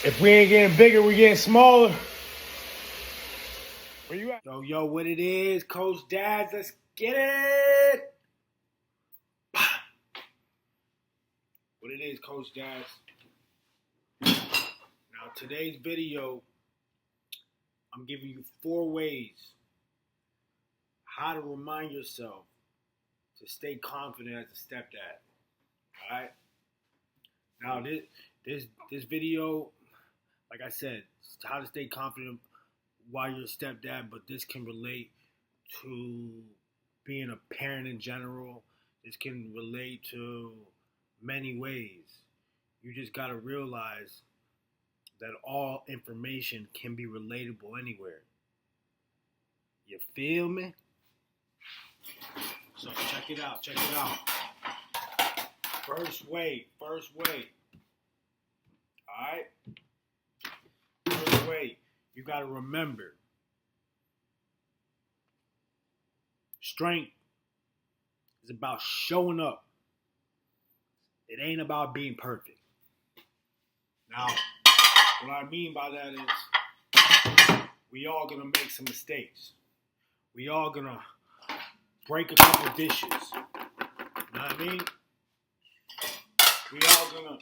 If we ain't getting bigger, we getting smaller. Where you at? Yo, what it is, Coach Dads, let's get it. What it is, Coach Dads. Now, today's video, I'm giving you 4 ways how to remind yourself to stay confident as a stepdad. All right. Now, this video, like I said, it's how to stay confident while you're a stepdad, but this can relate to being a parent in general. This can relate to many ways. You just got to realize that all information can be relatable anywhere. You feel me? So check it out. First way. Alright? First way, you got to remember, strength is about showing up. It ain't about being perfect. Now, what I mean by that is we all gonna make some mistakes. We all gonna break a couple dishes. You know what I mean? We all gonna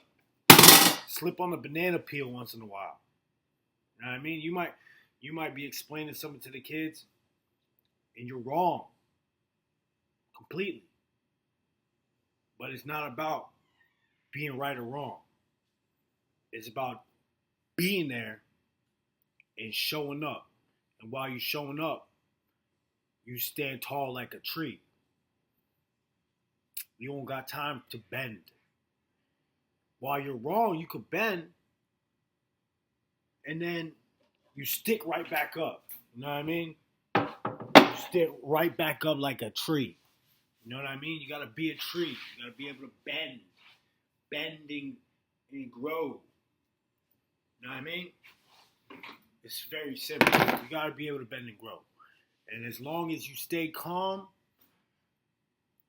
slip on the banana peel once in a while. You know what I mean? You might be explaining something to the kids and you're wrong. Completely. But it's not about being right or wrong. It's about being there and showing up. And while you're showing up, you stand tall like a tree. You don't got time to bend. While you're wrong, you could bend, and then you stick right back up. You know what I mean? You stick right back up like a tree. You know what I mean? You gotta be a tree. You gotta be able to bend. Bending and grow. You know what I mean? It's very simple. You gotta be able to bend and grow. And as long as you stay calm,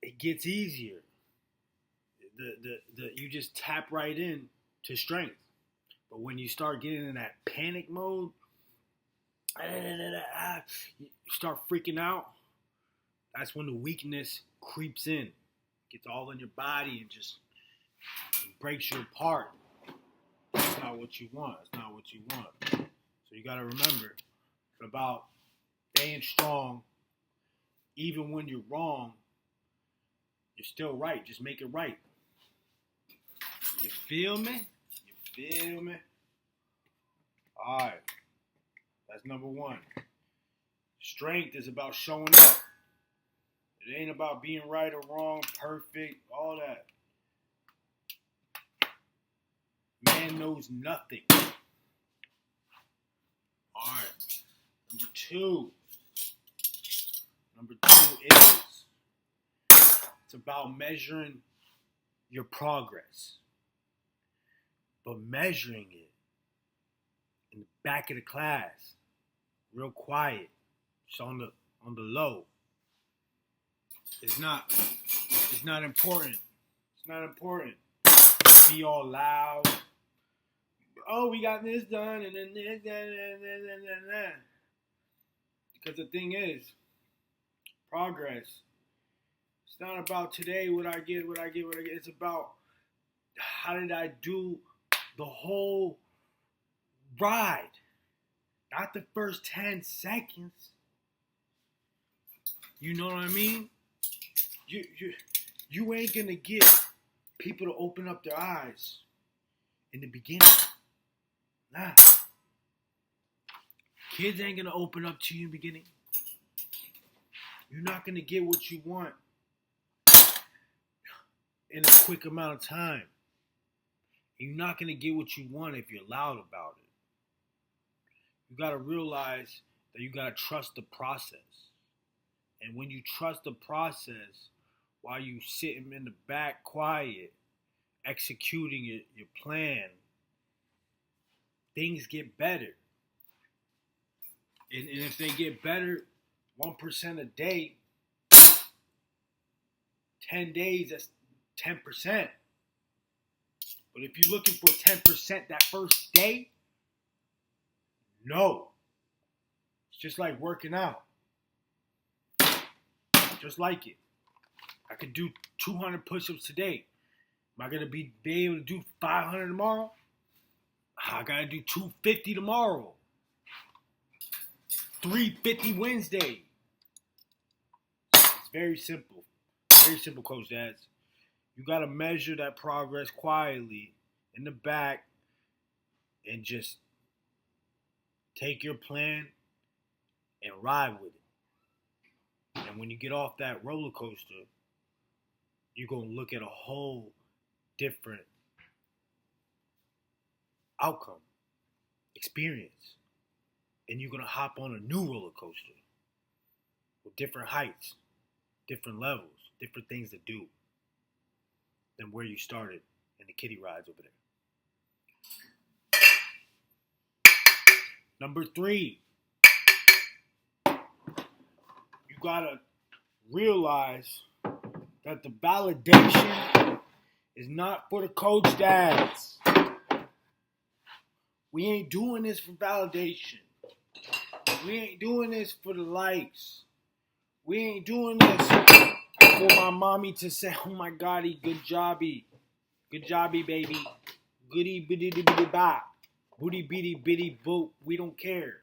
it gets easier. You just tap right in to strength. But when you start getting in that panic mode, you start freaking out, that's when the weakness creeps in. Gets all in your body and just breaks you apart. That's not what you want. So you got to remember, it's about staying strong. Even when you're wrong, you're still right. Just make it right. You feel me? All right. That's number 1. Strength is about showing up. It ain't about being right or wrong, perfect, all that. Man knows nothing. All right. Number two is it's about measuring your progress. But measuring it in the back of the class, real quiet, just on the low. It's not important. It's not important. Be all loud. Oh, we got this done, and then this, that. Because the thing is, progress. It's not about today what I get. It's about how did I do the whole ride, not the first 10 seconds. You know what I mean? You ain't gonna get people to open up their eyes in the beginning. Nah. Kids ain't gonna open up to you in the beginning. You're not gonna get what you want in a quick amount of time. You're not gonna get what you want if you're loud about it. You gotta realize that you gotta trust the process. And when you trust the process, while you sitting in the back quiet, executing your plan, things get better. And if they get better 1% a day, 10 days, that's 10%. But if you're looking for 10% that first day, No. It's just like working out. Just like it. I could do 200 push-ups today. Am I going to be able to do 500 tomorrow? I got to do 250 tomorrow. 350 Wednesday. It's very simple. Very simple, Coach Dads. You got to measure that progress quietly in the back and just take your plan and ride with it. And when you get off that roller coaster, you're going to look at a whole different outcome, experience. And you're going to hop on a new roller coaster with different heights, different levels, different things to do than where you started in the kiddie rides over there. Number 3, you gotta realize that the validation is not for the coach dads. We ain't doing this for validation. We ain't doing this for the likes. We ain't doing this for my mommy to say, oh my God, good jobby. Good jobby, baby. Goody bitty bitty bop. Booty bitty bitty boop. We don't care.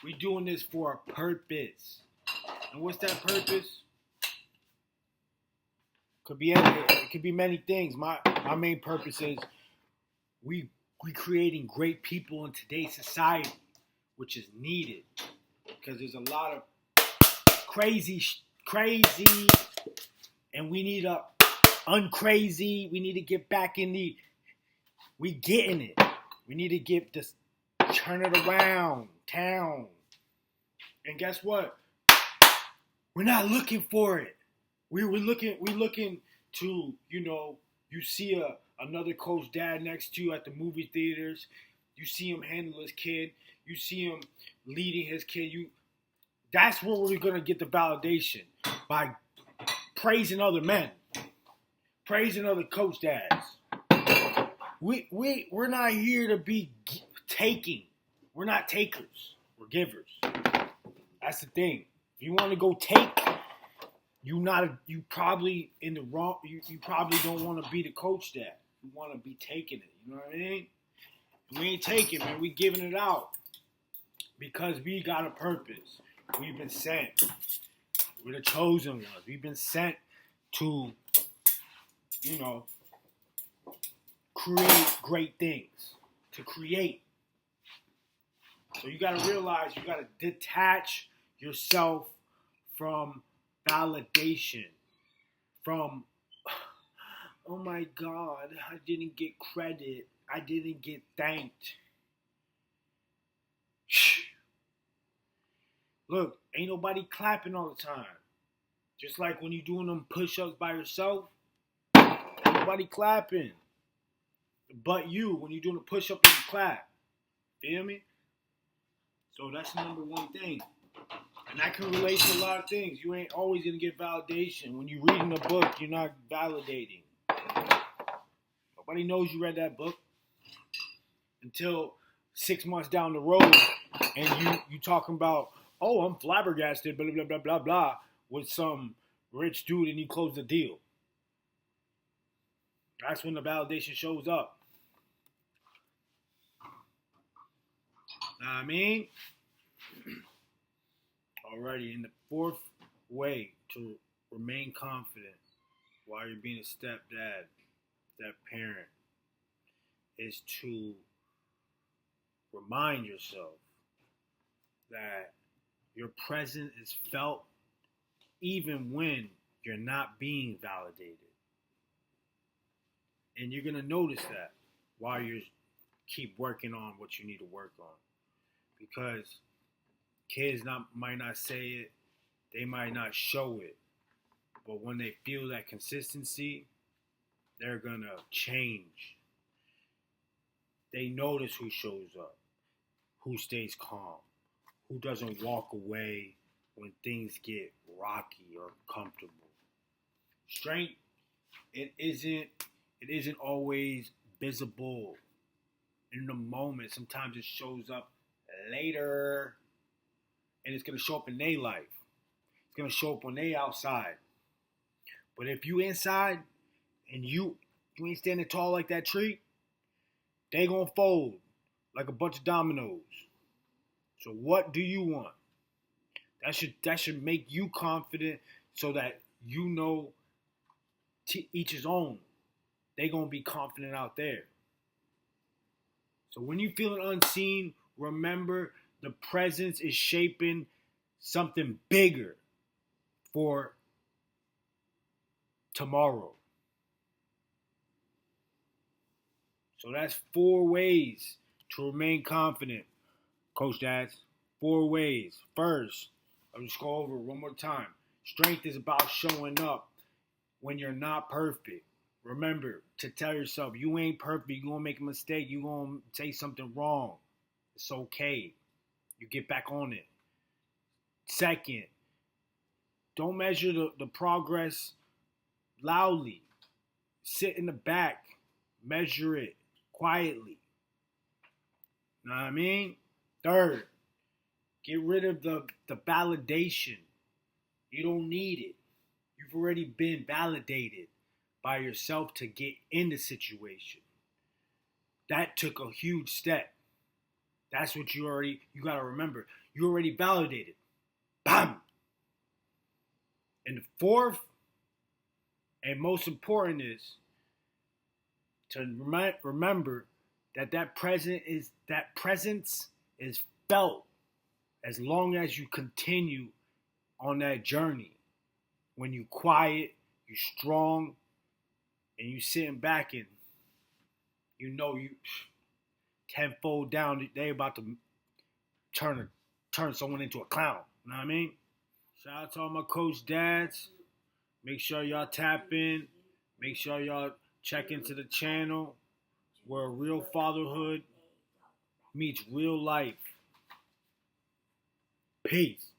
We doing this for a purpose. And what's that purpose? It could be many things. My main purpose is we creating great people in today's society, which is needed because there's a lot of crazy, and we need to uncrazy. We need to get back in we getting it. We need to get this, turn it around, town. And guess what? We're not looking for it. We're looking to, you see another coach dad next to you at the movie theaters. You see him handle his kid. You see him leading his kid. That's where we're going to get the validation, by praising other men, praising other coach dads. We're not here to be taking. We're not takers. We're givers. That's the thing. If you want to go take, you probably in the wrong. You probably don't want to be the coach dad. You want to be taking it. You know what I mean? We ain't taking, man. We giving it out because we got a purpose. We've been sent. We're the chosen ones. We've been sent to, create great things. To create. So you got to realize you got to detach yourself from validation. From, oh my God, I didn't get credit. I didn't get thanked. Look, ain't nobody clapping all the time. Just like when you're doing them push-ups by yourself, ain't nobody clapping. But you, when you're doing a push-up, you clap. Feel me? So that's the number one thing. And that can relate to a lot of things. You ain't always going to get validation. When you're reading a book, you're not validating. Nobody knows you read that book until 6 months down the road and you talking about, oh, I'm flabbergasted, blah, blah, blah, blah, blah, with some rich dude and you close the deal. That's when the validation shows up. Know what I mean? Alrighty, and the fourth way to remain confident while you're being a stepdad, step-parent, is to remind yourself that your presence is felt even when you're not being validated. And you're going to notice that while you keep working on what you need to work on. Because kids might not say it, they might not show it, but when they feel that consistency, they're going to change. They notice who shows up, who stays calm, who doesn't walk away when things get rocky or comfortable. Strength, it isn't always visible in the moment. Sometimes it shows up later. And it's going to show up in their life. It's going to show up when they outside. But if you inside and you ain't standing tall like that tree, they going to fold like a bunch of dominoes. So what do you want? That should make you confident so that you know to each his own. They going to be confident out there. So when you feeling unseen, remember the presence is shaping something bigger for tomorrow. So that's 4 ways to remain confident, Coach Dads. 4 ways. First, I'll just go over it one more time. Strength is about showing up when you're not perfect. Remember to tell yourself you ain't perfect. You're going to make a mistake. You're going to say something wrong. It's okay. You get back on it. Second, don't measure the progress loudly. Sit in the back. Measure it quietly. Know what I mean? Third, get rid of the validation. You don't need it. You've already been validated by yourself to get in the situation. That took a huge step. That's what you got to remember. You already validated. Bam! And the fourth and most important is to remember that presence is felt as long as you continue on that journey. When you quiet, you strong, and you sitting back and you know you tenfold down, they about to turn someone into a clown. You know what I mean? Shout out to all my Coach Dads. Make sure y'all tap in. Make sure y'all check into the channel where real fatherhood meets real life. Peace.